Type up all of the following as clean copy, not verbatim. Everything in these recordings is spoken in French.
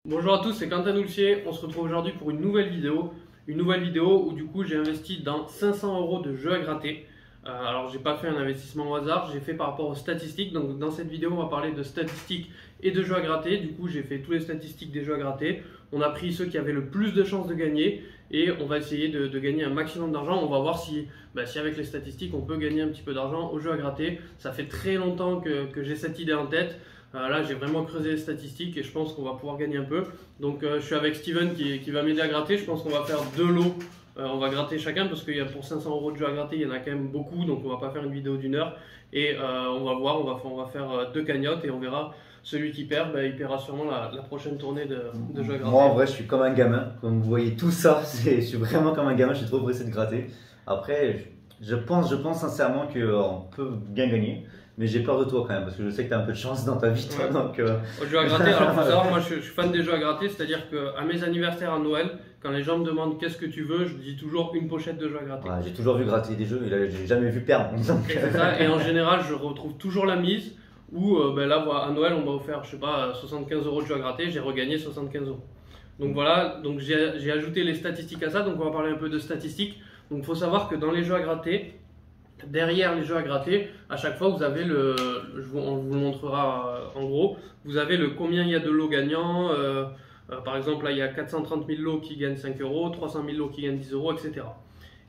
Bonjour à tous, c'est Quentin Houlsier. On se retrouve aujourd'hui pour une nouvelle vidéo. Une nouvelle vidéo où du coup j'ai investi dans 500 € de jeux à gratter. Alors j'ai pas fait un investissement au hasard, j'ai fait par rapport aux statistiques. Donc dans cette vidéo on va parler de statistiques et de jeux à gratter. Du coup j'ai fait tous les statistiques des jeux à gratter. On a pris ceux qui avaient le plus de chances de gagner et on va essayer de gagner un maximum d'argent. On va voir si avec les statistiques on peut gagner un petit peu d'argent aux jeux à gratter. Ça fait très longtemps que j'ai cette idée en tête. Là, j'ai vraiment creusé les statistiques et je pense qu'on va pouvoir gagner un peu. Donc, je suis avec Steven qui va m'aider à gratter. Je pense qu'on va faire deux lots. On va gratter chacun parce qu'il y a pour 500 € de jeux à gratter, il y en a quand même beaucoup. Donc, on va pas faire une vidéo d'1 heure. Et on va voir, on va faire deux cagnottes et on verra. Celui qui perd, il paiera sûrement la prochaine tournée de jeux à gratter. Moi, en vrai, je suis comme un gamin. Comme vous voyez tout ça, je suis vraiment comme un gamin. Je suis trop pressé de gratter. Après, je pense sincèrement qu'on peut bien gagner. Mais j'ai peur de toi quand même, parce que je sais que tu as un peu de chance dans ta vie, toi. Ouais. Donc, Aux jeux à gratter, alors faut savoir, moi je suis fan des jeux à gratter, c'est-à-dire qu'à mes anniversaires à Noël, quand les gens me demandent qu'est-ce que tu veux, je dis toujours une pochette de jeux à gratter. ouais, j'ai toujours vu gratter des jeux, mais j'ai jamais vu perdre. Donc, Et c'est ça, et en général, je retrouve toujours la mise où là, à Noël, on m'a offert, je sais pas, 75 € de jeux à gratter, j'ai regagné 75 €. Donc voilà, donc j'ai ajouté les statistiques à ça, donc on va parler un peu de statistiques. Donc il faut savoir que dans les jeux à gratter, derrière les jeux à gratter, à chaque fois vous avez on vous le montrera en gros, vous avez le combien il y a de lots gagnants. Par exemple, là il y a 430 000 lots qui gagnent 5 €, 300 000 lots qui gagnent 10 €, etc.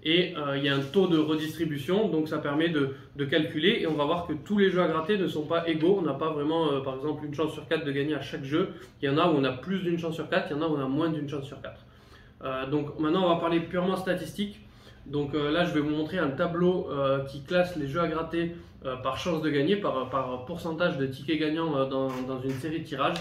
Et il y a un taux de redistribution, donc ça permet de calculer. Et on va voir que tous les jeux à gratter ne sont pas égaux. On n'a pas vraiment, par exemple, une chance sur 4 de gagner à chaque jeu. Il y en a où on a plus d'une chance sur 4, il y en a où on a moins d'une chance sur 4. Donc maintenant, on va parler purement statistiques. Donc là, je vais vous montrer un tableau qui classe les jeux à gratter par chance de gagner, par pourcentage de tickets gagnants dans une série de tirages.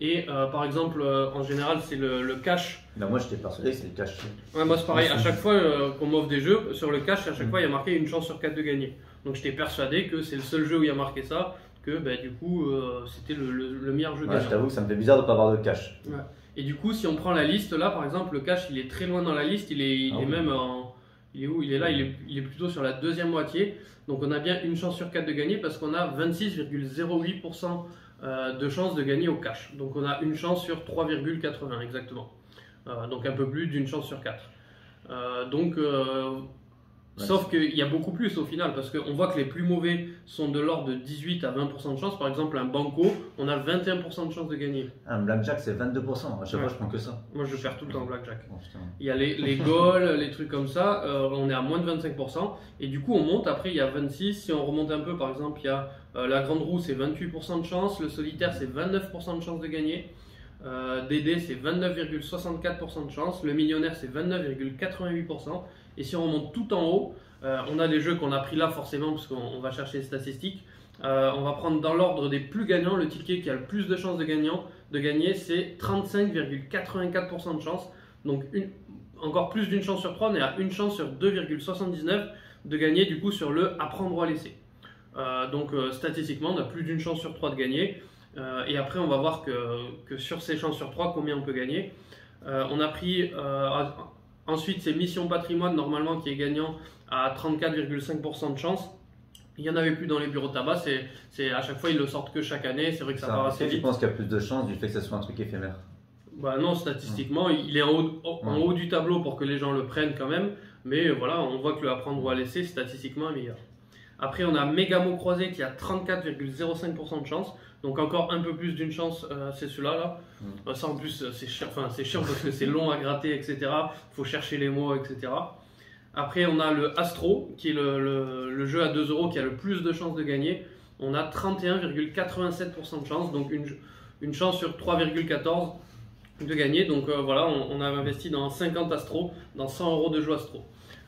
Et par exemple, en général, c'est le cash. ben, moi, j'étais persuadé que c'était le cash. Ouais, moi c'est pareil, à chaque fois qu'on m'offre des jeux, sur le cash, à chaque fois il y a marqué une chance sur 4 de gagner. Donc j'étais persuadé que c'est le seul jeu où il y a marqué ça, que du coup c'était le meilleur jeu Ouais, gagnant. je t'avoue que ça me fait bizarre de ne pas avoir de cash. Ouais. Et du coup, si on prend la liste là, par exemple, le cash il est très loin dans la liste, il est oui. même en. Il est où? Il est là, il est plutôt sur la deuxième moitié. Donc on a bien une chance sur 4 de gagner parce qu'on a 26,08% de chance de gagner au cash. Donc on a une chance sur 3,80 exactement. Donc un peu plus d'une chance sur 4. Sauf qu'il y a beaucoup plus au final, parce qu'on voit que les plus mauvais sont de l'ordre de 18 à 20% de chance. Par exemple, un banco, on a 21% de chance de gagner. Un blackjack, c'est 22%. À chaque fois, je prends que ça. Moi, je perds tout le temps au blackjack. Oh, putain. Il y a les goals, les trucs comme ça, on est à moins de 25%. Et du coup, on monte, après, il y a 26. Si on remonte un peu, par exemple, il y a la grande roue, c'est 28% de chance. Le solitaire, c'est 29% de chance de gagner. DD, c'est 29,64% de chance. Le millionnaire, c'est 29,88%. Et si on remonte tout en haut, on a des jeux qu'on a pris là forcément parce qu'on va chercher les statistiques. On va prendre dans l'ordre des plus gagnants, le ticket qui a le plus de chances de gagner, c'est 35,84% de chance. Donc encore plus d'une chance sur 3, on est à une chance sur 2,79 de gagner du coup sur le à prendre ou à laisser. Statistiquement, on a plus d'une chance sur 3 de gagner. Et après, on va voir que sur ces chances sur 3, combien on peut gagner. On a pris ensuite, c'est Mission Patrimoine, normalement, qui est gagnant à 34,5% de chance. Il n'y en avait plus dans les bureaux de tabac, à chaque fois, ils le sortent que chaque année. C'est vrai que ça part assez vite. Tu penses qu'il y a plus de chances du fait que ça soit un truc éphémère? Non, statistiquement, il est en haut du tableau pour que les gens le prennent quand même. Mais voilà, on voit que le à prendre ou à laisser, statistiquement, est meilleur. Après, on a Mégamo Croisé qui a 34,05% de chance. Donc encore un peu plus d'une chance, c'est celui-là. Là. Ça en plus, c'est chiant parce que c'est long à gratter, etc. Il faut chercher les mots, etc. Après, on a le Astro, qui est le jeu à 2 € qui a le plus de chances de gagner. On a 31,87% de chance, donc une chance sur 3,14 de gagner. Donc voilà, on a investi dans 50 Astro, dans 100 € de jeu Astro.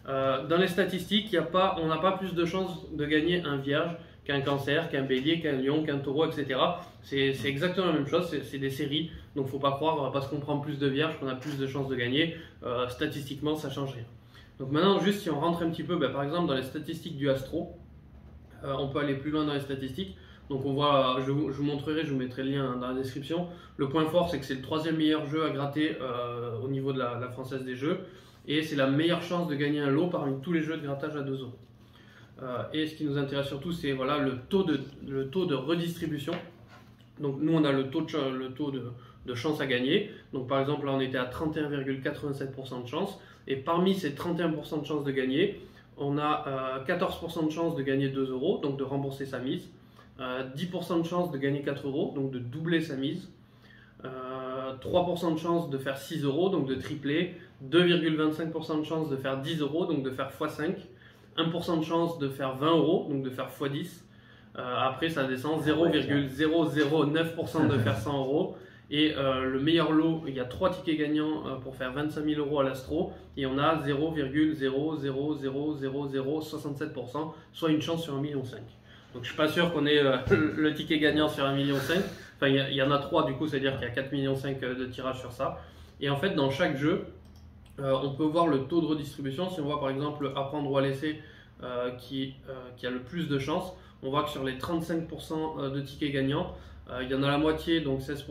Dans les statistiques, on n'a pas plus de chances de gagner un vierge qu'un cancer, qu'un bélier, qu'un lion, qu'un taureau, etc. C'est exactement la même chose, c'est des séries, donc il ne faut pas croire parce qu'on prend plus de vierges qu'on a plus de chances de gagner. Statistiquement, ça ne change rien. Donc maintenant, juste si on rentre un petit peu, par exemple dans les statistiques du Astro, on peut aller plus loin dans les statistiques. Donc on voit, je vous montrerai, je vous mettrai le lien dans la description. Le point fort, c'est que c'est le 3e meilleur jeu à gratter au niveau de la Française des Jeux. Et c'est la meilleure chance de gagner un lot parmi tous les jeux de grattage à 2 €. Et ce qui nous intéresse surtout, c'est voilà, le taux de redistribution. Donc nous, on a le taux de chance à gagner. Donc par exemple là on était à 31,87% de chance. Et parmi ces 31% de chance de gagner, on a 14% de chance de gagner 2 euros, donc de rembourser sa mise. 10% de chance de gagner 4 euros, donc de doubler sa mise. 3% de chance de faire 6 euros, donc de tripler. 2,25% de chance de faire 10 euros, donc de faire x5. 1% de chance de faire 20 euros, donc de faire x10. Après, ça descend 0,009% de faire 100 euros. Et le meilleur lot, il y a 3 tickets gagnants pour faire 25 000 euros à l'astro. Et on a 0,0000067%, soit une chance sur 1,5 million. Donc je ne suis pas sûr qu'on ait le ticket gagnant sur 1,5 million. Enfin, il y en a 3 du coup, c'est-à-dire qu'il y a 4,5 millions de tirages sur ça. Et en fait, dans chaque jeu, on peut voir le taux de redistribution. Si on voit par exemple apprendre ou à laisser qui a le plus de chance, on voit que sur les 35% de tickets gagnants, il y en a la moitié, donc 16%,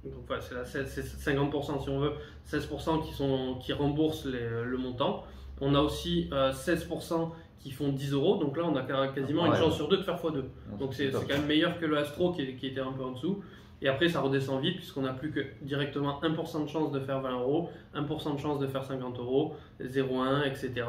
donc ouais, c'est 50% si on veut, 16% qui remboursent le montant. On a aussi 16% qui font 10 euros, donc là on a quasiment une chance sur 2 de faire x2. Donc c'est quand même meilleur que le Astro qui était un peu en dessous. Et après ça redescend vite puisqu'on n'a plus que directement 1% de chance de faire 20 euros, 1% de chance de faire 50 euros, 0,1, etc.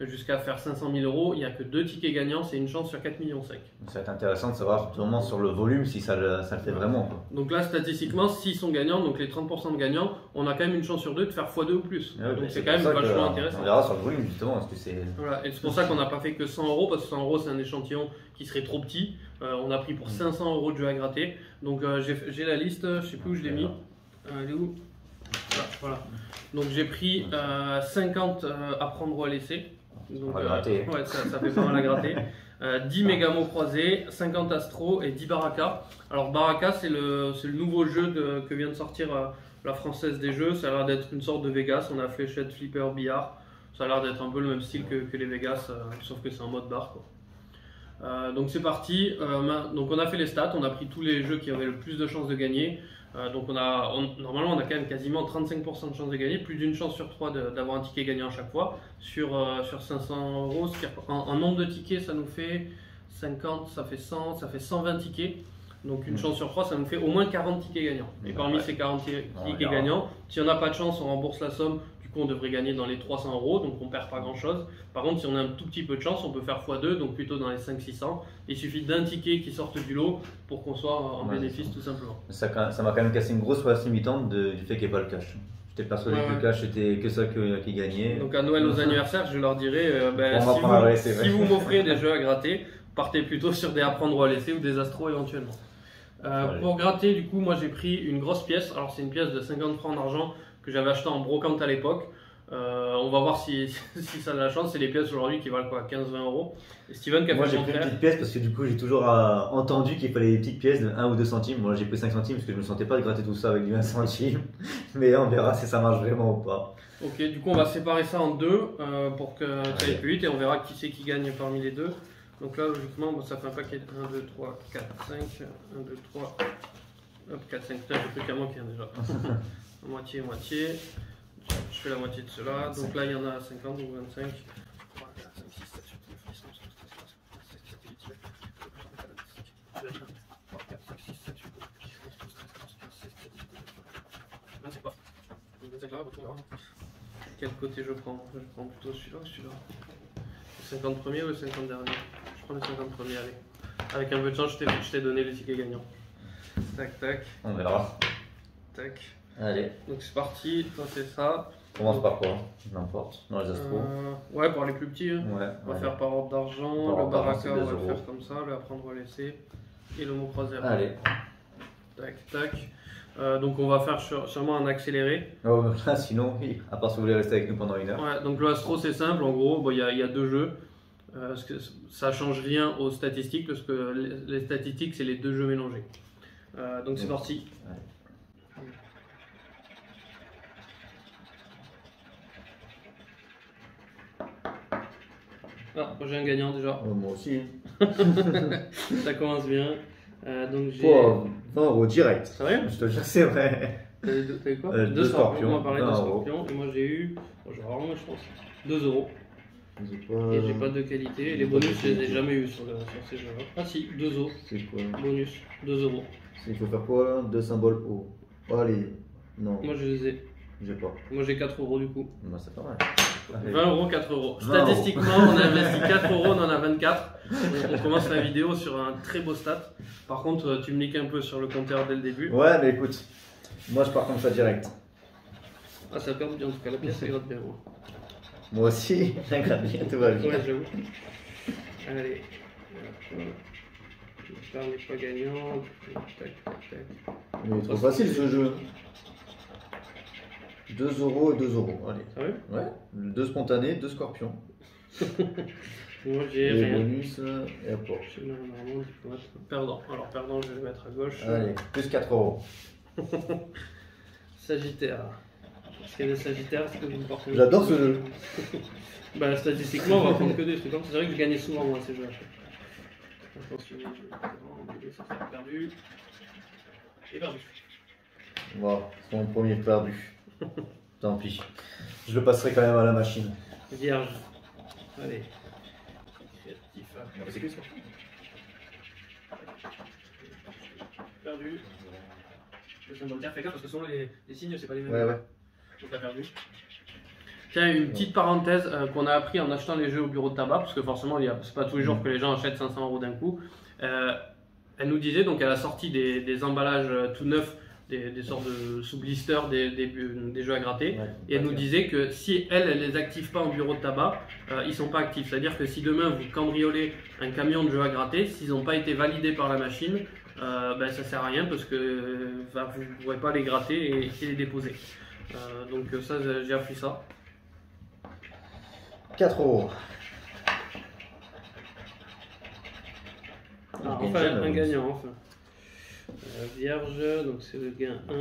Jusqu'à faire 500 000 euros, il n'y a que 2 tickets gagnants, c'est une chance sur 4,5 millions. Ça va être intéressant de savoir vraiment sur le volume si ça le fait vraiment. Quoi. Donc là, statistiquement, s'ils sont gagnants, donc les 30% de gagnants, on a quand même une chance sur 2 de faire x2 ou plus. Ouais, donc c'est quand même vachement intéressant. On verra sur le volume justement. Parce que voilà. Et c'est pour ça qu'on n'a pas fait que 100 euros, parce que 100 euros c'est un échantillon qui serait trop petit. On a pris pour 500 euros de jeu à gratter. Donc j'ai la liste, je ne sais plus où je l'ai mis. Elle est où? Voilà. Donc j'ai pris 50 à prendre ou à laisser. Donc, ouais, ça fait pas mal à gratter. 10 Mégamo croisés, 50 Astro et 10 Baraka. Alors Baraka c'est le nouveau jeu que vient de sortir la Française des Jeux. Ça a l'air d'être une sorte de Vegas. On a fléchette, flipper, billard. Ça a l'air d'être un peu le même style que les Vegas, sauf que c'est en mode bar, quoi. Donc c'est parti. Donc on a fait les stats, on a pris tous les jeux qui avaient le plus de chances de gagner. Donc normalement on a quand même quasiment 35% de chances de gagner, plus d'une chance sur 3 d'avoir un ticket gagnant à chaque fois. Sur 500 euros, en nombre de tickets ça nous fait 50, ça fait 100, ça fait 120 tickets. Donc une chance sur 3 ça nous fait au moins 40 tickets gagnants. Et parmi ces 40 tickets gagnants, si on n'a pas de chance on rembourse la somme. On devrait gagner dans les 300 euros, donc on perd pas grand chose. Par contre, si on a un tout petit peu de chance, on peut faire x2, donc plutôt dans les 500-600. Il suffit d'un ticket qui sorte du lot pour qu'on soit en bénéfice tout simplement. Ça m'a quand même cassé une grosse partie limitante du fait qu'il n'y ait pas le cash. J'étais persuadé que le cash c'était que ça qui gagnait. Donc à Noël, aux anniversaires, je leur dirais si vous m'offrez des jeux à gratter, partez plutôt sur des à prendre ou à laisser ou des astros éventuellement. Pour gratter, du coup, moi j'ai pris une grosse pièce. Alors c'est une pièce de 50 francs d'argent que j'avais acheté en brocante à l'époque. On va voir si ça a de la chance. C'est les pièces aujourd'hui qui valent quoi, 15-20 euros. Et Steven qui a Moi j'ai pris une petite pièce parce que du coup j'ai toujours entendu qu'il fallait des petites pièces de 1 ou 2 centimes. Moi j'ai pris 5 centimes parce que je me sentais pas de gratter tout ça avec du 1 centime. Mais on verra si ça marche vraiment ou pas. Ok, du coup on va séparer ça en deux pour que ça aille plus vite et on verra qui c'est qui gagne parmi les deux. Donc là logiquement ça fait un paquet de 1, 2, 3, 4, 5. 1, 2, 3, hop, 4, 5, j'ai plus qu'à manquer déjà. Moitié, moitié. Je fais la moitié de cela. Donc là, il y en a 50 ou 25. 3, 4, 5, 6, 7, 8, 9, 10, 11, 12, 13, 14, 15, 16, 17, 18, 19, 20, 21, 22, 23, 24, 5, 6, 7, 8, 9, 10, 11, 12, 13, 14, 15, 16, 17, 18, 19, 20. C'est quoi? Quel côté je prends? Je prends plutôt celui-là ou celui-là? Le 50 premiers ou le 50 dernier? Je prends le 50 premiers, allez. Avec un peu de chance, je t'ai donné les tickets gagnants. Tac, tac. On verra. Tac. Allez. Donc c'est parti, toi c'est ça. On commence par quoi? N'importe. Dans les astros. Ouais, par les plus petits. Hein. Ouais, on va faire par ordre d'argent. Le baraka, on va le faire comme ça. Le apprendre à laisser. Et le mot croisé. Allez. Tac, tac. Donc on va faire sûrement un accéléré. Oh, là, sinon, oui. À part si vous voulez rester avec nous pendant une heure. Ouais, donc le astro c'est simple. En gros, il y a deux jeux. Parce que ça change rien aux statistiques. Parce que les statistiques, c'est les deux jeux mélangés. Donc c'est parti. Allez. Ah, j'ai un gagnant déjà. Moi aussi. Ça commence bien. Donc j'ai. 20 euros direct. Sérieux? Je te jure, c'est vrai. T'as eu quoi? 2 scorpions. On m'a parlé de scorpions. Et moi j'ai eu. Bon, je vais avoir moins, je pense. 2 euros. Et j'ai pas de qualité. Et les bonus, je les ai jamais eu sur ces jeux-là. Ah si, 2 euros. C'est quoi? Bonus, 2 euros. Il faut faire quoi? 2 symboles haut. Oh, allez, non, Moi je les ai. j'ai pas. Moi j'ai 4 euros du coup. Bah, c'est pas mal. 20 euros, 4 euros. 20 euros. Statistiquement, on a investi 4 euros, on en a 24. On commence la vidéo sur un très beau stat. Par contre, tu me niques un peu sur le compteur dès le début. Ouais, mais écoute, moi je pars comme ça direct. Ah, ça perd bien en tout cas, la pièce elle gratte bien. Moi aussi, ça gratte bien, tout va bien. Ouais, j'avoue. Allez. J'espère n'est pas gagnant. Tac, tac, tac. Mais trop facile ce jeu. 2 euros et 2 euros. Allez. Sérieux? Ouais, 2 spontanés, 2 scorpions. Moi j'ai Les rien. bonus et hop. Je suis normalement diplomate. Perdant. Alors, perdant, je vais le mettre à gauche. Allez, plus 4 euros. Sagittaire. Est-ce qu'il y a des Sagittaires? Est-ce que vous me portez? J'adore ce jeu. Bah, statistiquement, on va prendre que des trucs comme ça. C'est vrai que je gagnais souvent, moi, ces jeux. Attention, ça fait perdu. Et perdu. Wow, c'est mon premier perdu. Tant pis. Je le passerai quand même à la machine. Vierge. Allez. Créatif. Perdu. Le symbole terre, fais gaffe parce que souvent les signes, c'est pas les mêmes. Ouais, ouais. Donc t'as perdu. Tiens, une petite parenthèse qu'on a appris en achetant les jeux au bureau de tabac, parce que forcément, c'est pas tous les jours que les gens achètent 500 euros d'un coup. Elle nous disait, donc à la sortie des emballages tout neufs, des sortes de sous-blister, des jeux à gratter, Ouais, et elle nous disait que si elle les active pas en bureau de tabac, ils sont pas actifs. C'est-à-dire que si demain vous cambriolez un camion de jeux à gratter, s'ils n'ont pas été validés par la machine, ben, ça sert à rien parce que vous ne pourrez pas les gratter et les déposer. Donc ça, j'ai appris ça. 4 euros. Ah, enfin, un gagnant, enfin. Vierge, donc c'est le gain 1.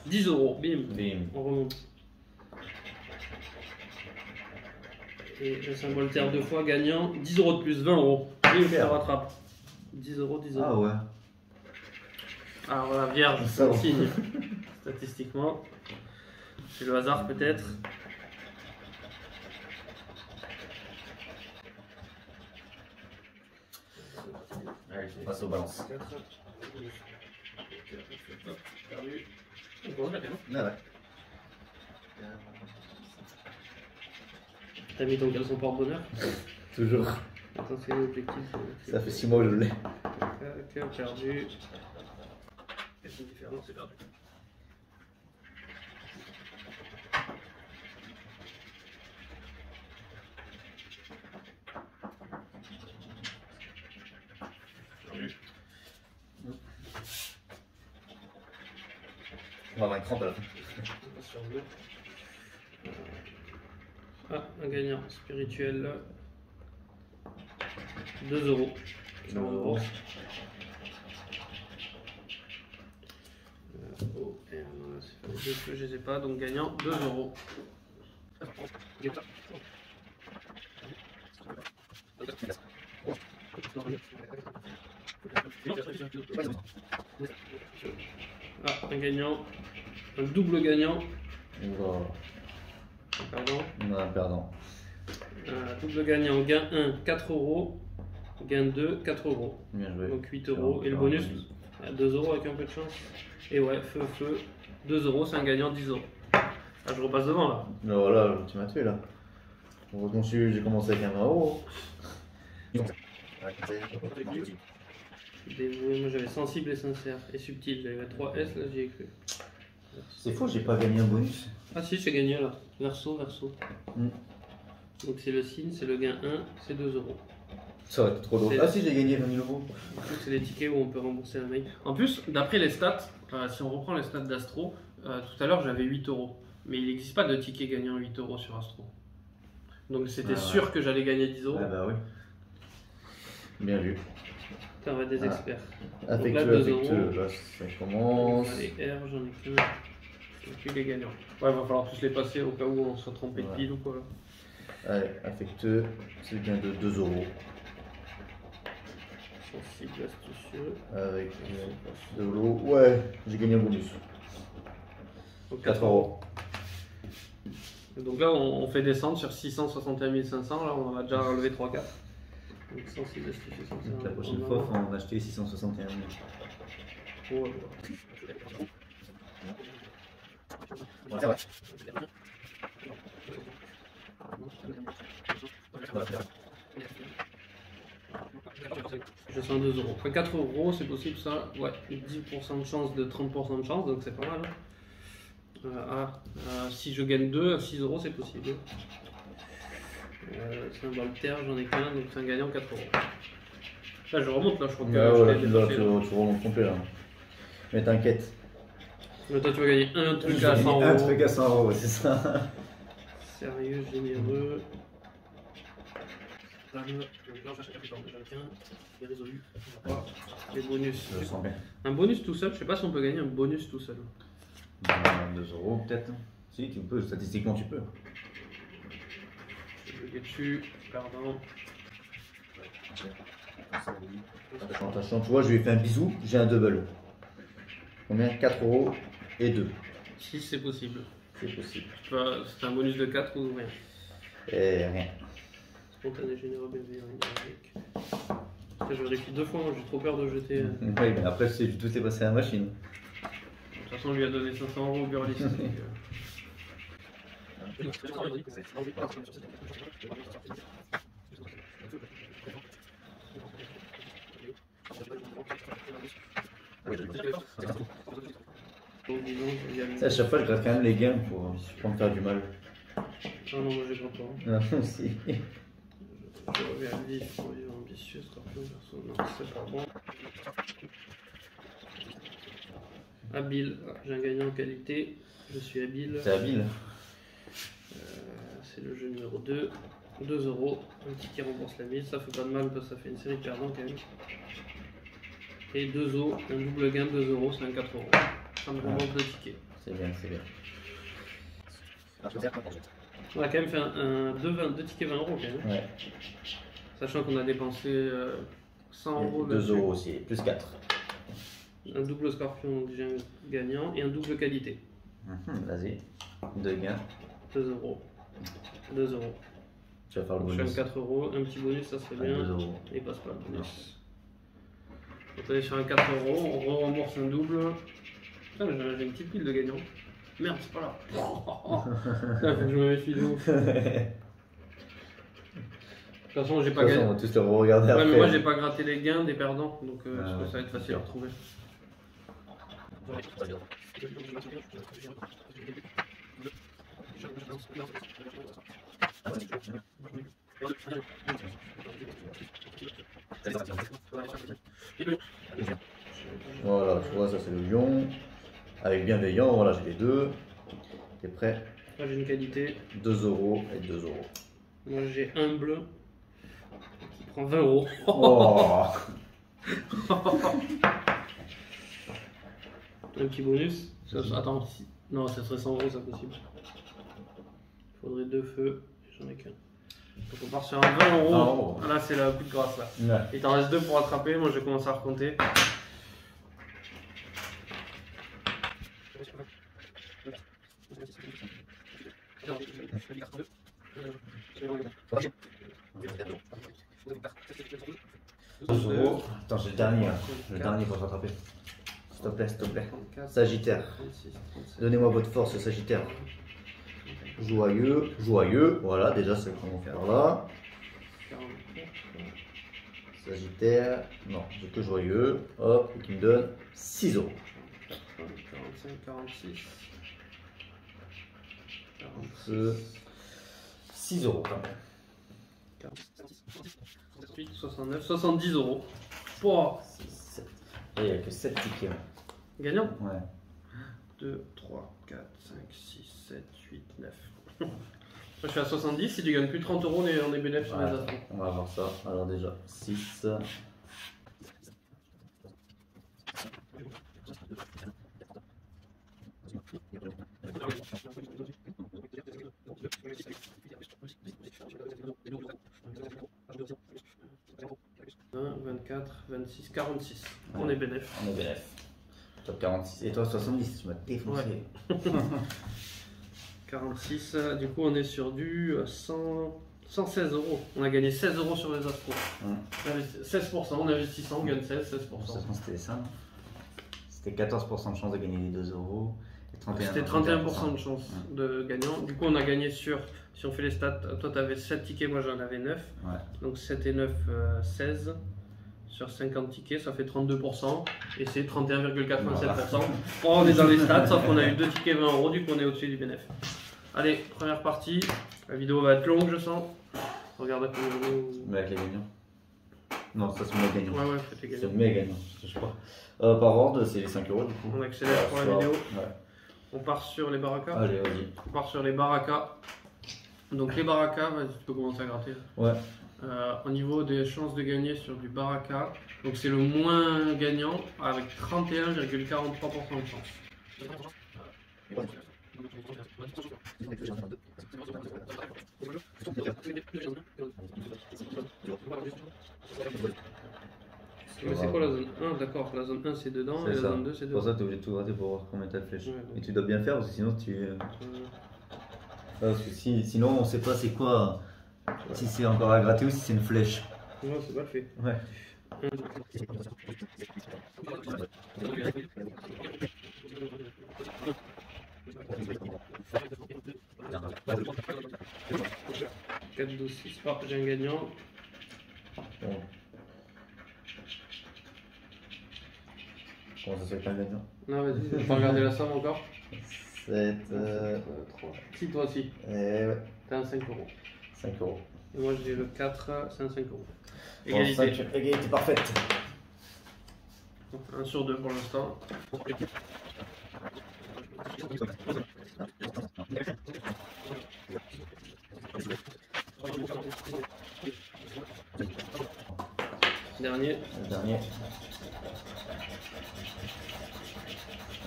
10 euros, bim, Bim. on remonte. Et le symbole terre deux fois, gagnant 10 euros de plus, 20 euros. Bim, ça rattrape. 10 euros, 10 euros. Ah ouais. Alors voilà, vierge, c'est un signe. Statistiquement. C'est le hasard peut-être. Allez, je passe aux balances. 4. Perdu. On commence la peine. Ah ouais. T'as mis ton caleçon porte-bonheur? Toujours. Attends, c'est l'objectif. Ça fait 6 mois que je l'ai. Tac, perdu. Et c'est différent, c'est perdu. On va avoir une crampe à la fin. Ah, un gagnant spirituel. 2 euros. Ça va en bourse. Oh, et non, c'est pas les deux que je les ai pas, donc gagnant 2 euros. Ah, un gagnant. Un double gagnant. Wow. Pardon. Non, pardon. Double gagnant. Gain 1, 4 euros. Gain 2, 4 euros. Bien joué. Donc 8 euros. Et le bonus, 2 euros avec un peu de chance. Et ouais, feu. 2 euros, c'est un gagnant 10 euros. Ah, je repasse devant là. Mais voilà, tu m'as tué là. J'ai commencé avec un 20 euros. Dévoué, moi j'avais sensible et sincère. Et subtil, j'avais 3 S, là j'y ai cru. C'est faux, j'ai pas gagné un bonus. Ah si, j'ai gagné là. Verso. Mm. Donc c'est le signe, c'est le gain 1, c'est 2 euros. Ça aurait été trop drôle. C'est- Ah si, j'ai gagné 20 000 euros. En plus, c'est les tickets où on peut rembourser la mail. En plus, d'après les stats, si on reprend les stats d'Astro, tout à l'heure j'avais 8 euros. Mais il n'existe pas de ticket gagnant 8 euros sur Astro. Donc c'était Ah ouais. sûr que j'allais gagner 10 euros. Ah bah oui. Bien vu. Putain, on va être des Ah. experts. Affectueux, là, 2 affectueux. euros. Là, ça commence. Allez, R, j'en ai qu'un. Je suis les gagnants. Ouais, va falloir tous les passer au cas où on soit trompé de Ouais. pile ou quoi. Allez, affectueux, c'est bien de 2 euros. Sensible, astucieux. Avec de l'eau. Ouais, j'ai gagné un bonus. Donc, 4 euros. Donc là, on fait descendre sur 661 500. Là, on a déjà relevé 3-4. Donc sensible, astucieux, sincère. Donc la prochaine On fois, va- il faut en acheter 661 000. trop. Ouais, c'est vrai. Je sens 2 euros. Enfin, 4 euros, c'est possible ça. Ouais, 10% de chance de 30% de chance, donc c'est pas mal. Si je gagne 2 à 6 euros, c'est possible. C'est un Voltaire, j'en ai qu'un, donc c'est un gagnant 4 euros. Là, je remonte, là, je crois que tu remontes complet là. Mais t'inquiète. Mais toi, tu vas gagner un truc à 100 euros. Un truc à 100 euros, c'est ça. Sérieux, généreux. Résolu. Les bonus. Je le sens bien. Un bonus tout seul, je sais pas si on peut gagner un bonus tout seul. 2 euros peut-être. Si, tu peux, statistiquement tu peux. Je vais cliquer dessus, pardon. Attention, tu vois, je lui ai fait un bisou, j'ai un double. Combien? 4 euros et 2. 6 c'est possible. C'est possible. C'est un bonus de 4 ou rien. Et rien. Spontané, généreux, bienveillant, énergique. Après, je vérifie 2 fois, j'ai trop peur de jeter. Oui, mais après, tout est passé à la machine. De toute façon, on lui a donné 500 euros au burliste. À chaque fois, je gratte quand même les gains pour me faire du mal. Ah non, moi j'ai pas peur. Non, si. Je reviens vif, voyons, ambitieux, scorpion, perso, non, c'est pas bon. Habile, j'ai un gagnant en qualité, je suis habile. C'est habile. C'est le jeu numéro 2, 2 euros, un petit qui rembourse la mise, ça fait pas de mal parce que ça fait une série de perdants quand même. Et 2 os, un double gain de 2 euros, c'est un 4 euros. Ça me rembourse 2 tickets. C'est bien, c'est bien. On a quand même fait deux tickets 20 euros quand même. Ouais. Sachant qu'on a dépensé 100 euros. 2 euros aussi, plus 4. Un double scorpion, donc j'ai un gagnant, et un double qualité. Vas-y, 2 gains. 2 euros. 2 euros. Tu vas faire le Je bonus. suis à 4 euros, un petit bonus, ça serait bien. 2 euros. Et il passe pas le bonus. Donc on est sur un 4 euros, on rembourse un double. Putain, j'ai une petite pile de gagnants. Merde, c'est pas là. Putain, faut que je me méfie de ouf. De toute façon, j'ai pas gagné. On va tous le regarder Ouais, après. mais moi j'ai pas gratté les gains des perdants, donc je pense que ça va être facile à retrouver. Voilà, tu vois, ça c'est le lion. Avec bienveillant, voilà, j'ai les deux. T'es prêt? Là j'ai une qualité. 2 euros et 2 euros. Moi j'ai un bleu qui prend 20 euros. Oh. Un petit bonus. Attends, non, ça serait 100 euros, c'est possible. Il faudrait 2 feux, j'en ai qu'un. Donc on part sur un 20 euros. Oh. Là c'est le coup de grâce là. Ouais. Il t'en reste 2 pour rattraper, moi je vais commencer à recompter. Euros. Attends, j'ai le dernier. Le dernier pour te rattraper. S'il te plaît, s'il te plaît. Sagittaire. Donnez-moi votre force, Sagittaire. Joyeux, joyeux. Voilà, déjà c'est qu'on va faire là. Sagittaire. Non, j'ai que joyeux. Hop, qui me donne 6 euros. 45, 46. 6 euros quand même. 48, 69, 70 euros. Pouah. 7. Et il n'y a que 7 tickets. Gagnant. Ouais. 2, 3, 4, 5, 6, 7, 8, 9. Moi je suis à 70, si tu gagnes plus de 30 euros, on est bénéfice sur les astres. On va voir ça. Alors déjà, 6. Un, 24, 26, 46. On est bénéfice. On est bénéf. Top 46. Et toi 70, tu m'as défoncé. Ouais. 46, du coup on est sur du 116 euros. On a gagné 16 euros sur les astros. 16%, on investit 100, on gagne 16, 16%. C'était ça. C'était 14% de chance de gagner les 2 euros. C'était 31% de chance de gagnant. Du coup, on a gagné sur, si on fait les stats, toi tu avais 7 tickets, moi j'en avais 9. Ouais. Donc 7 et 9, 16. Sur 50 tickets, ça fait 32%. Et c'est 31,87%. Oh, on est dans les stats, sauf qu'on a eu 2 tickets 20 euros, du coup on est au-dessus du bénéfice. Allez, première partie. La vidéo va être longue, je sens. Regarde à combien de... Mais avec les gagnants. Non, ça c'est mes gagnants. Ouais, c'est les gagnants. C'est mes gagnants, je sais pas. Par ordre, c'est les 5 euros du coup. On accélère pour la vidéo. Ouais. On part sur les barakas. Allez, vas-y. On part sur les barakas. Donc les barakas, vas-y, tu peux commencer à gratter. Ouais. Au niveau des chances de gagner sur du baraka, donc c'est le moins gagnant avec 31,43% de chance. Mais c'est quoi la zone 1? D'accord, la zone 1 c'est dedans et la zone 2 c'est dedans. C'est pour ça que tu es obligé de tout gratter pour voir combien t'as de flèches. Ouais, et tu dois bien faire parce que sinon tu. Parce que sinon on sait pas c'est quoi. Si c'est encore à gratter ou si c'est une flèche. Non, c'est pas le fait. Ouais. 4, 12, 6. Ah, j'ai un gagnant. Bon. Comment ça se fait qu'un gagnant? Non, vas-y, je vais pas regarder la somme encore. 7. 3. Si, toi aussi. Ouais. T'as un 5 euros. 5 euros. Et moi j'ai le 4, c'est un 5 euros. Bon, Égalité. 5, égalité parfaite. 1 sur 2 pour l'instant. Dernier. Le dernier.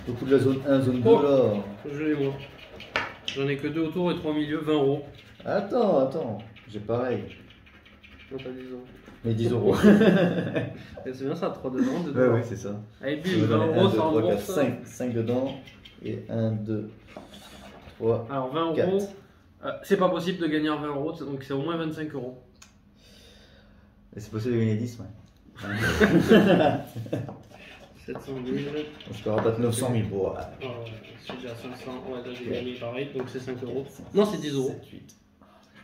Beaucoup de la zone 1, zone 2 Oh, là. je l'ai moi. J'en ai que 2 autour et 3 au milieu, 20 euros. Attends, j'ai pareil. Non, t'as 10 euros. Mais 10 euros. Et c'est bien ça, 3 dedans, 2 Ouais, dedans. oui, c'est ça. Allez, bim, 20 euros, ça rembourse. 5 dedans. Et 1, 2, 3. Alors 20 4. euros, c'est pas possible de gagner en 20 euros, donc c'est au moins 25 euros. Et c'est possible de gagner 10, ouais. 700 000. On se rabattre 900 000. Bon, ouais. Oh, je suis déjà à 500, ouais, là j'ai gagné pareil, donc c'est 5 euros. Non, c'est 10 euros. 7, 8.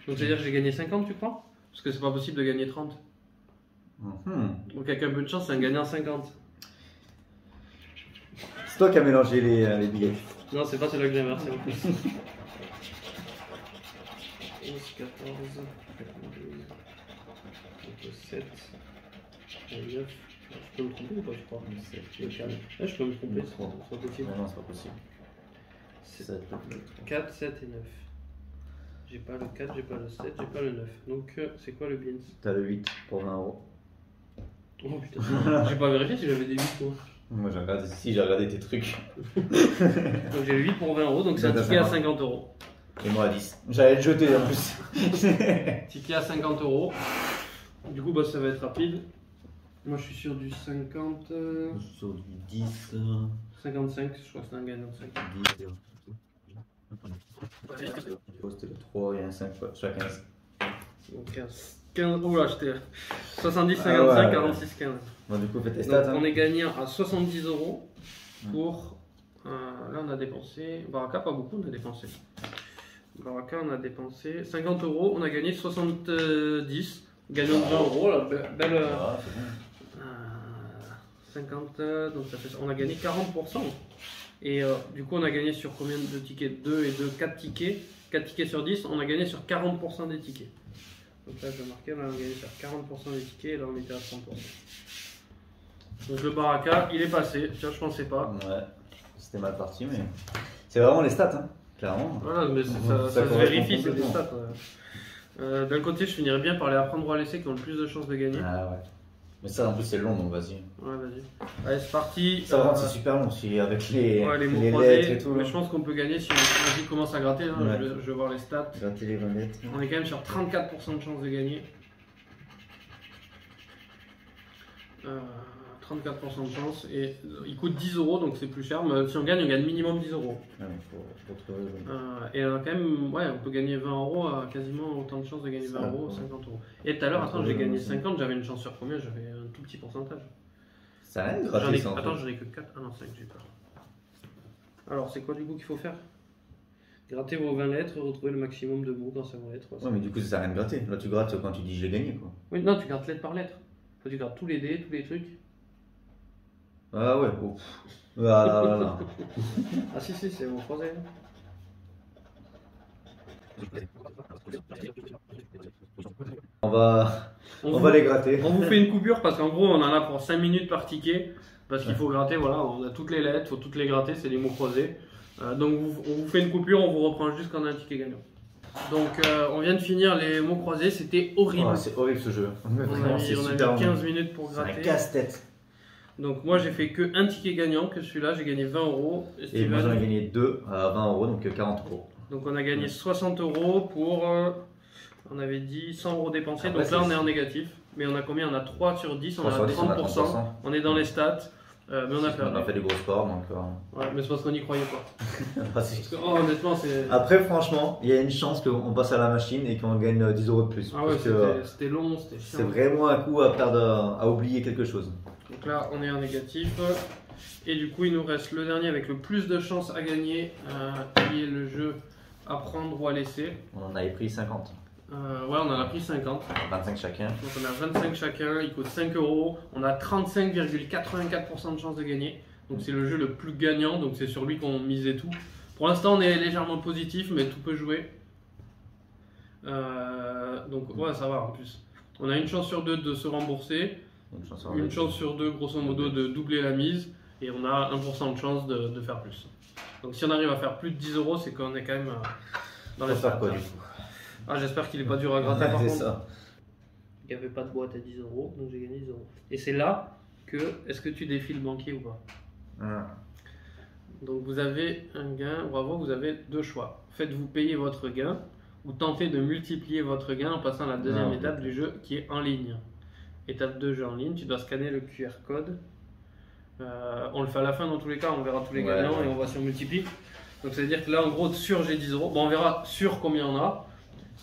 Donc c'est à dire que j'ai gagné 50, tu crois? Parce que c'est pas possible de gagner 30. Donc avec un peu de chance, c'est un gagnant 50. C'est toi qui as mélangé les billets. Non, c'est pas celui-là que j'ai inversé en plus. 11, 14, 7, 9. Je peux me tromper ou pas, je crois? Là, je peux me tromper, c'est pas possible. Non, c'est pas possible. 7, 4, 7 et 9. J'ai pas le 4, j'ai pas le 7, j'ai pas le 9. Donc c'est quoi le beans? T'as le 8 pour 20 euros. Oh putain, j'ai pas vérifié si j'avais des 8 moi. Moi j'ai regardé tes trucs. Donc j'ai le 8 pour 20 euros, donc c'est un ticket à 50 euros. Et moi à 10. J'allais le jeter en plus. Ticket à 50 euros. Du coup, bah, ça va être rapide. Moi je suis sur du 50. Sur du 10. 55, je crois que c'est un gagnant de 5. 10. C'était le 3 et un 5, soit 15. Donc 15. Oula, j'étais 70, 55, ouais, 46, 15. Bon, du coup, faites tes Donc, stats. on est gagnant à 70 euros pour. Là, on a dépensé. Baraka, pas beaucoup, on a dépensé. Baraka, on a dépensé 50 euros, on a gagné 70. Gagnant de 20 euros, là, belle. 50, donc ça fait, on a gagné 40%. Et du coup, on a gagné sur combien de tickets? 2 et 2, 4 tickets. 4 tickets sur 10, on a gagné sur 40% des tickets. Donc là, je vais marquer, on a gagné sur 40% des tickets et là, on était à 30%. Donc le baraka, il est passé. Tiens, je pensais pas. Ouais, c'était mal parti, mais c'est vraiment les stats, hein, clairement. Voilà, mais ça se vérifie, c'est des stats. D'un côté, je finirais bien par les apprendre à laisser qui ont le plus de chances de gagner. Ah ouais. Mais ça, en plus, c'est long, donc vas-y. Ouais, vas-y. Allez, c'est parti. Ça va, c'est super long, si avec les mots lettres croisés. et tout. Mais je pense qu'on peut gagner si on commence à gratter. Hein. Ouais. Je vais voir les stats. Gratter les 20 lettres. On est quand même sur 34% de chances de gagner. 34% de chance. Et il coûte 10 euros, donc c'est plus cher. Mais si on gagne minimum 10 euros. Ah, faut trouver. Et on a quand même, ouais, on peut gagner 20 euros à quasiment autant de chances de gagner 20 euros, 50 euros. Et tout à l'heure, attends, j'ai gagné 50, j'avais une chance sur combien? J'avais un tout petit pourcentage. Ça a rien de J'en gratter ai... ça. Attends, j'en ai que 4. Ah non, 5, j'ai peur. Alors, c'est quoi du coup qu'il faut faire? Gratter vos 20 lettres, retrouver le maximum de mots dans ces 20 lettres. Ouais, mais du coup, ça sert à rien de gratter. Là, tu grattes quand tu dis j'ai gagné, quoi. Oui, non, tu grattes lettre par lettre. Toi, tu grattes tous les dés, tous les trucs. Ah ouais, oh. Voilà. Ah si, c'est mon croisé. On va les gratter. On vous fait une coupure parce qu'en gros, on en a pour 5 minutes par ticket. Parce qu'il faut gratter, voilà, on a toutes les lettres, il faut toutes les gratter, c'est des mots croisés. Donc on vous fait une coupure, on vous reprend juste quand on a un ticket gagnant. Donc on vient de finir les mots croisés, c'était horrible. Oh, c'est horrible ce jeu. On a mis 15 minutes pour C'est un gratter. casse-tête. Donc moi j'ai fait que un ticket gagnant, que celui-là, j'ai gagné 20 euros. Et moi j'en ai gagné 2 à 20 euros, donc 40 euros. Donc on a gagné 60 euros pour, on avait dit 100 euros dépensés, Après, donc là on est en négatif. Mais on a combien? On a 3 sur 10, on 3 a sur 10, on a 30%, 30%. on est dans les stats, mais on a perdu. On a fait des gros scores, donc... Ouais, mais c'est parce qu'on n'y croyait pas. Ah, Parce que, oh, honnêtement, c'est... Après, franchement, il y a une chance qu'on passe à la machine et qu'on gagne 10 euros de plus. Ah ouais, parce que c'était long, c'était c'est chiant. vraiment un coup à perdre, à oublier quelque chose. Donc là, on est en négatif. Et du coup, il nous reste le dernier avec le plus de chances à gagner, qui est le jeu à prendre ou à laisser. On en avait pris 50. Ouais, on en a pris 50. 25 chacun. Donc on a 25 chacun, il coûte 5 euros. On a 35,84% de chances de gagner. Donc c'est le jeu le plus gagnant, donc c'est sur lui qu'on misait tout. Pour l'instant, on est légèrement positif, mais tout peut jouer. Donc ouais, ça va en plus. On a une chance sur deux de se rembourser. Une chance sur deux, grosso modo, de doubler la mise. Et on a 1% de chance de faire plus. Donc si on arrive à faire plus de 10 euros, c'est qu'on est quand même dans les stats. quoi du coup. Ah, j'espère qu'il n'est pas dur à gratter par C'est contre. ça. Il n'y avait pas de boîte à 10 euros, donc j'ai gagné 10 euros. Et c'est là que, est-ce que tu défies le banquier ou pas? Donc vous avez un gain, bravo, vous avez deux choix. Faites-vous payer votre gain ou tentez de multiplier votre gain en passant à la deuxième étape du jeu qui est en ligne. Étape 2, jeu en ligne, tu dois scanner le QR code. On le fait à la fin dans tous les cas, on verra tous les gagnants et on voit si on multiplie. Donc ça veut dire que là en gros sur j'ai 10 euros, bon on verra sur combien on a.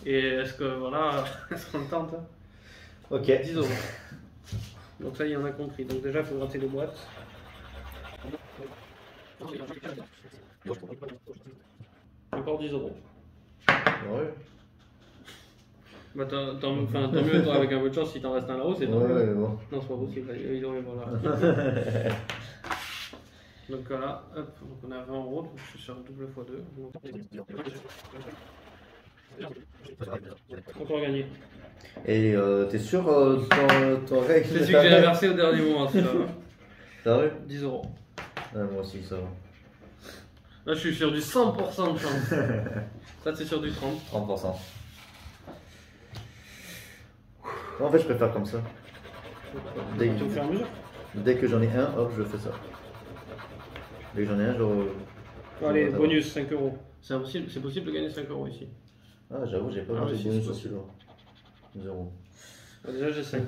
Et est-ce que voilà, est-ce qu'on tente? Ok. 10 euros. Donc ça y est, on a compris. Donc déjà il faut gratter les boîtes. Encore 10 euros. Ouais. Bah tant mieux toi avec un peu de chance si t'en restes un là-haut, c'est tant mieux. Ouais, bon. Non c'est pas possible, il aurait voilà. Donc voilà, hop, donc on a 20 euros, donc je suis sur double x2. Encore gagné. Et t'es sûr ton règle? C'est celui que j'ai inversé au dernier moment, celui-là. Sérieux? 10 euros. Ouais, moi aussi, ça va. Là, je suis sur du 100% de chance. Ça, c'est sur du 30. 30%. En fait, je préfère comme ça. Tu au fur et à mesure. Dès que j'en ai un, hop, je fais ça. Dès que j'en ai un, Allez, bonus 5 euros. C'est possible de gagner 5 euros ici. Ah, j'avoue, j'ai pas monté de bonus sur celui-là. 0. Déjà, j'ai 5.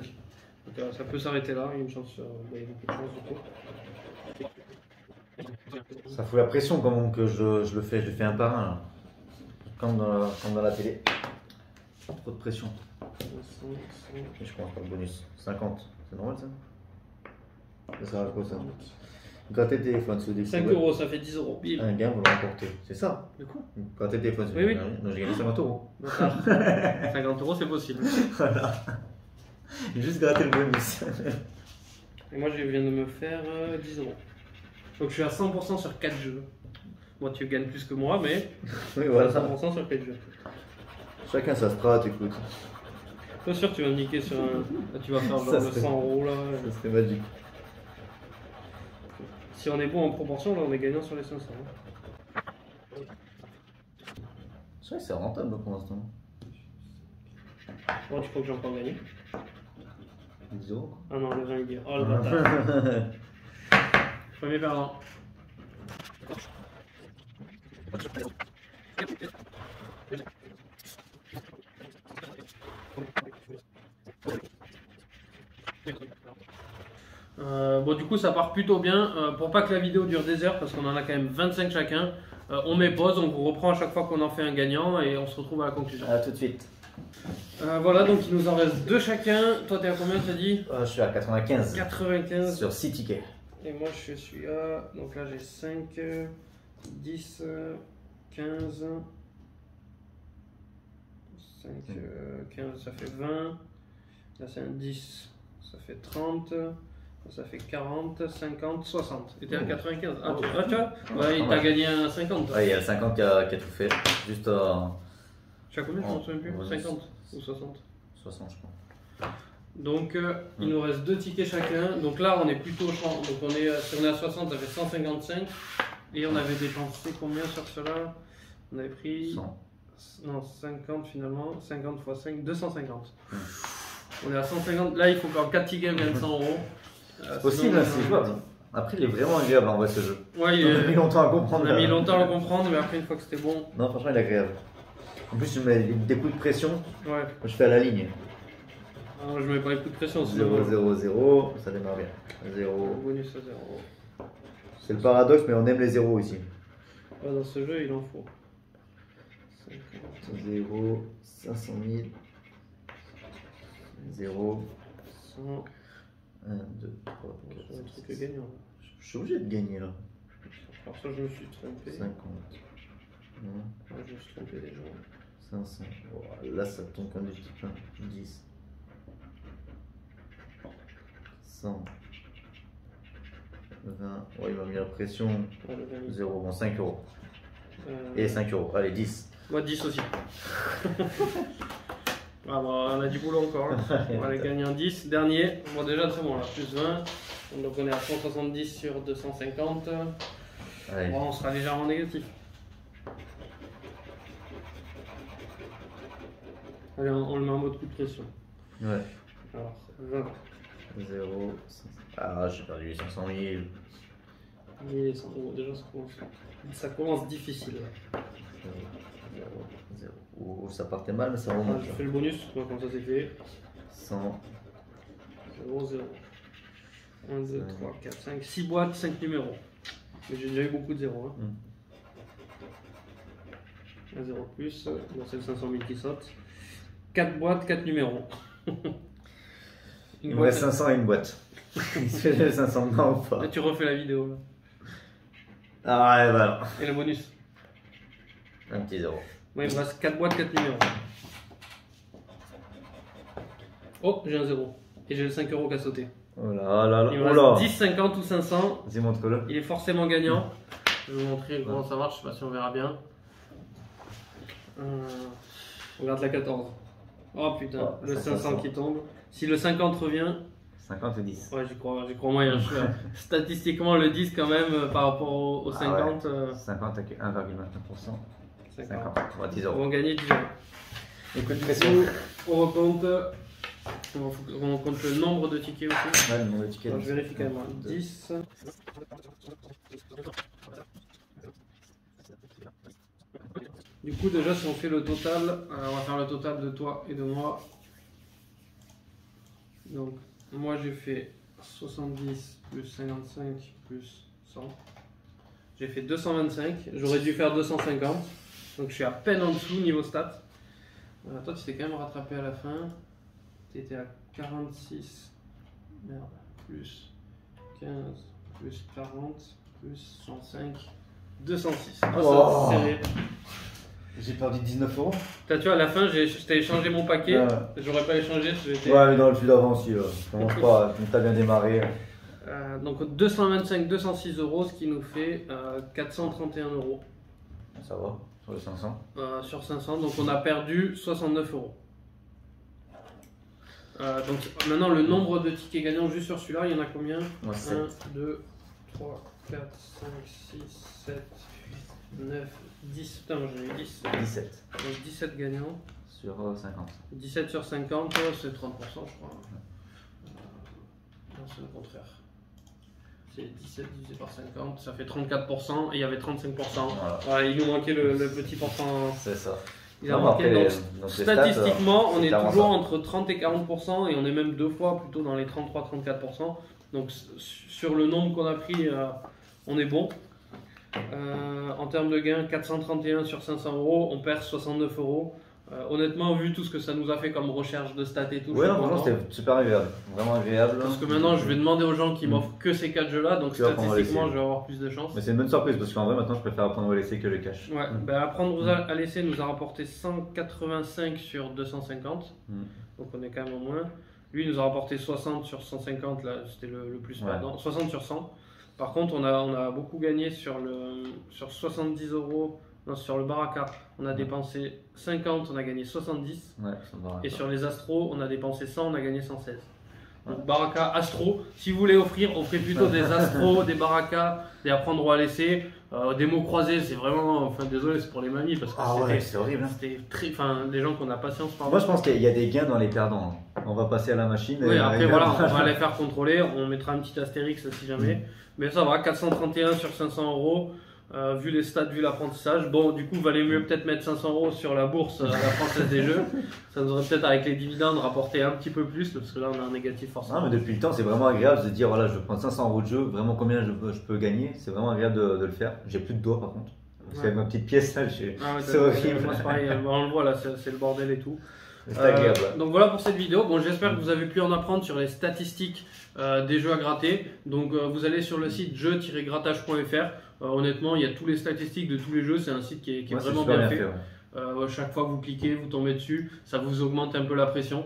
Donc, ça peut s'arrêter là. Il y a une chance sur. Il y a beaucoup de chance du coup. Ça fout la pression quand même que je le fais. Je le fais un par un. Là. Comme dans la télé. Trop de pression. Et je commence par le bonus. 50. C'est normal ça? Ça sert à quoi ça? Gratter le téléphone, c'est des 5 euros, ça fait 10 euros. Bim. Un gain, vous le remportez. C'est ça? Du coup. Gratter le téléphone, c'est Oui. Non, j'ai gagné 50 euros. 50 euros, c'est possible. Voilà. Juste gratter le bonus. Et moi, je viens de me faire 10 euros. Donc, je suis à 100% sur 4 jeux. Moi, tu gagnes plus que moi, mais Oui, voilà. 100% sur 4 jeux. Chacun sa strat, écoute. Pas sûr que tu vas me niquer sur un. Là, tu vas faire genre Ça le serait- 100 euros là. Ça serait magique. Si on est bon en proportion, là, on est gagnant sur les 500. C'est vrai que c'est rentable pour l'instant. Oh, tu crois que j'ai encore gagné? 10 euros. Ah non, le 20 il dit. Oh le bâtard. Premier perdant. Bon du coup ça part plutôt bien, pour pas que la vidéo dure des heures parce qu'on en a quand même 25 chacun, on met pause, on vous reprend à chaque fois qu'on en fait un gagnant et on se retrouve à la conclusion. A tout de suite. Voilà, donc il nous en reste 2 chacun. Toi, t'es à combien, t'as dit? Je suis à 95 95. sur 6 tickets. Et moi, je suis à. Donc là, j'ai 5, 10, 15. 5, 15, ça fait 20. Là, c'est un 10, ça fait 30. Ça fait 40, 50, 60. Et t'es à 95. Ah, tu vois? Ouais, il t'a gagné un 50. Ouais, il y a le 50 qui a tout fait. Juste Tu as combien? Je m'en souviens plus. 50 ou 60? 60, je crois. Donc, il nous reste 2 tickets chacun. Donc là, on est plutôt au champ. Donc, si on est à 60, ça fait 155. Et on avait dépensé combien sur cela? On avait pris. 100. Non, 50 finalement. 50 x 5, 250. On est à 150. Là, il faut qu'en 4 tickets, on gagne 100 euros. C'est possible, c'est jouable. Après, il est vraiment agréable en vrai ce jeu. Ouais, on a mis longtemps à comprendre. On a mis longtemps à le comprendre, mais après, une fois que c'était bon. Non, franchement, il est agréable. En plus, tu mets des coups de pression. Ouais. Moi, je fais à la ligne. Ah, je mets pas les coups de pression. 0, 0, 0, ça démarre bien. 0. Bonus à 0. C'est le paradoxe, mais on aime les zéros ici. Ouais, dans ce jeu, il en faut. 50. 0, 500 000. 0. 100. 1, 2, 3, 4, C'est un truc gagnant. Je suis obligé de gagner là. Alors ça, je me suis trompé. 50. Non. Ouais, je me suis trompé déjà. 500. Oh, là, ça tombe comme du type 1. 10. 100. 20. Ouais, il m'a mis la pression. Ouais, 0. Bon, 5 euros. Et 5 euros. Allez, 10. Moi, 10 aussi. Ah, bon, on a du boulot encore. On va aller gagner un 10. Dernier. Bon, déjà, c'est bon là. Plus 20. Donc, on est à 170 sur 250. Allez. Bon, on sera légèrement négatif. Allez, on le met en mode coup de pression. Ouais. Alors, 20. 0. Ah, j'ai perdu les 500 000. 1100 euros. Déjà, ça commence difficile. 0, 0. Oh, ça partait mal, mais ça Ah, remonte. je fais le bonus, moi, comme ça c'est fait. 100. 0, 0. 1, 2, 3, 4, 5, 6 boîtes, 5 numéros. Mais j'ai déjà eu beaucoup de 0. Hein. 1 0 plus, bon, c'est le 500 000 qui saute. 4 boîtes, 4 numéros. Il me reste 500 et une boîte. Il se fait les 500 dedans ou pas? Là, tu refais la vidéo. Là. Ah ouais, voilà. Et le bonus. Un petit 0. Moi, il me reste 4 boîtes, 4 numéros. Oh, j'ai un 0. Et j'ai le 5 euros qui a sauté. Oh là là là. Il me Oh reste 10, 50 ou 500. Vas-y, montre-le. Il est forcément gagnant. Je vais vous montrer comment ça marche, je sais pas si on verra bien. Regarde la 14. Oh putain, Oh, le 500 500 qui tombe. Si le 50 revient, 50 et 10. ouais, j'y crois moyen. Statistiquement, le 10 quand même par rapport au 50. Ouais. 50 avec 1,29%. 50. On va 10 On euros. va gagner 10 euros. Écoute, pression. On recompte. On compte le nombre de tickets aussi. Ouais, le nombre de tickets. Alors, je vérifie quand même. 10. Du coup, déjà, si on fait le total, on va faire le total de toi et de moi. Donc, moi j'ai fait 70 plus 55 plus 100. J'ai fait 225. J'aurais dû faire 250. Donc, je suis à peine en dessous niveau stats. Toi, tu t'es quand même rattrapé à la fin. Tu étais à 46. Merde. Plus 15. Plus 40. Plus 105. 206. Oh, ça, c'est serré. J'ai perdu 19 euros. Tu vois, à la fin, je t'ai échangé mon paquet. J'aurais pas échangé. Ouais, mais dans le jus d'avant aussi. Commence pas, tu as bien démarré. Donc 225, 206 euros, ce qui nous fait 431 euros. Ça va, sur les 500. Sur 500, donc on a perdu 69 euros. Donc maintenant, le nombre de tickets gagnants juste sur celui-là, il y en a combien? 1, 2, 3, 4, 5, 6, 7, 8, 9, 10. Putain, moi j'en ai eu 10. 17. Donc 17 gagnants. Sur 50. 17 sur 50, c'est 30%, je crois. Non, c'est le contraire. C'est 17 divisé par 50, ça fait 34% et il y avait 35%. Voilà, il nous manquait le petit pourcent. C'est ça. Il a manqué. Donc, statistiquement, on est toujours entre 30 et 40% et on est même deux fois plutôt dans les 33-34%. Donc sur le nombre qu'on a pris, on est bon. En termes de gains, 431 sur 500 euros, on perd 69 euros. Honnêtement, vu tout ce que ça nous a fait comme recherche de stats et tout, Ouais, je suis non, content. franchement, c'était super agréable. Vraiment agréable. Parce que maintenant, je vais demander aux gens qui m'offrent que ces 4 jeux-là, donc Tu vas apprendre à statistiquement, laisser. je vais avoir plus de chance. Mais c'est une bonne surprise parce qu'en vrai, maintenant, je préfère apprendre à laisser que le cash. Ouais, bah, apprendre à laisser nous a rapporté 185 sur 250, donc on est quand même au moins. Lui, il nous a rapporté 60 sur 150, là, c'était le plus perdant. 60 sur 100. Par contre, on a beaucoup gagné sur 70 euros. Non, sur le Baraka, on a dépensé 50, on a gagné 70. Ouais, ça me va. Et sur les Astros, on a dépensé 100, on a gagné 116. Donc Baraka, Astro, si vous voulez offrir, offrez plutôt des Astros, des Baraka, des apprendre ou à laisser. Des mots croisés, c'est vraiment, enfin désolé, c'est pour les mamies parce que c'est horrible. c'était très, enfin des gens qui ont la patience par Moi, je pense qu'il y a des gains dans les perdants. On va passer à la machine. Oui, après voilà, on va les faire contrôler, on mettra un petit astérix si jamais. Mais ça va, 431 sur 500 euros. Vu les stats, vu l'apprentissage, bon, du coup, valait mieux peut-être mettre 500 euros sur la bourse, la Française des Jeux. Ça nous aurait peut-être, avec les dividendes, rapporté un petit peu plus, parce que là, on a un négatif forcément. Non, mais depuis le temps, c'est vraiment agréable de se dire voilà, je prends 500 euros de jeu, vraiment combien je peux gagner. C'est vraiment agréable de le faire. J'ai plus de doigts par contre. Parce qu'avec ma petite pièce là, c'est horrible. Moi, c'est pareil, on le voit là, c'est le bordel et tout. C'est agréable. Donc voilà pour cette vidéo. Bon, j'espère que vous avez pu en apprendre sur les statistiques des jeux à gratter. Donc vous allez sur le site jeux-grattage.fr. Honnêtement, il y a toutes les statistiques de tous les jeux. C'est un site qui est vraiment bien fait. Chaque fois que vous cliquez, vous tombez dessus, ça vous augmente un peu la pression.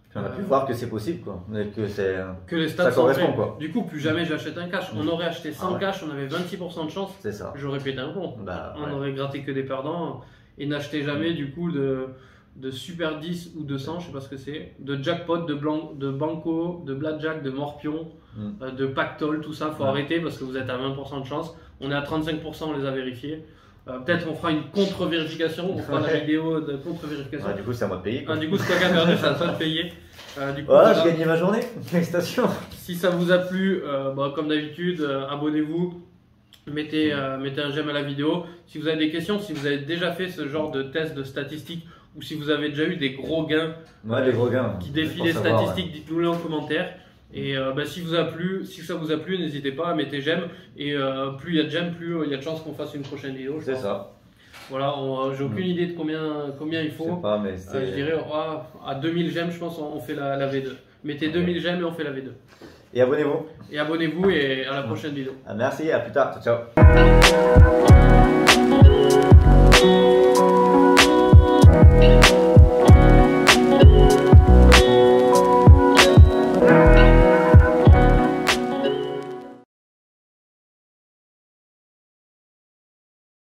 Puis on a pu voir que c'est possible, quoi. Que les stats ça sont correspond, vraies. quoi. Du coup, plus jamais j'achète un cash. On aurait acheté 100 cash, on avait 26% de chance. C'est ça. J'aurais pété un plomb. Bah, on aurait gratté que des perdants et n'achetez jamais du coup de Super 10 ou 200, je sais pas ce que c'est, de jackpot, de banco, de blackjack, de morpion, de pactole, tout ça, faut arrêter parce que vous êtes à 20% de chance. On est à 35%, on les a vérifiés. Peut-être on fera une contre-vérification, on fera la vidéo de contre-vérification. Du coup, c'est à moi de payer. Du coup, si quelqu'un a perdu, c'est à toi de payer. Du coup, voilà, j'ai gagné ma journée. Félicitations. Si ça vous a plu, comme d'habitude, abonnez-vous. Mettez un j'aime à la vidéo. Si vous avez des questions, si vous avez déjà fait ce genre de test de statistiques ou si vous avez déjà eu des gros gains, des gros gains qui défient les statistiques, dites-nous-les en commentaire. Et si ça vous a plu, n'hésitez pas à mettre j'aime. Et plus il y a de j'aime, plus il y a de chances qu'on fasse une prochaine vidéo. C'est ça. Voilà, j'ai aucune idée de combien il faut. Je sais pas, mais je dirais à 2000 j'aime, je pense on fait la V2. Mettez 2000 j'aime et on fait la V2. Et abonnez-vous. Et abonnez-vous et à la prochaine vidéo. Merci, à plus tard. Ciao, ciao.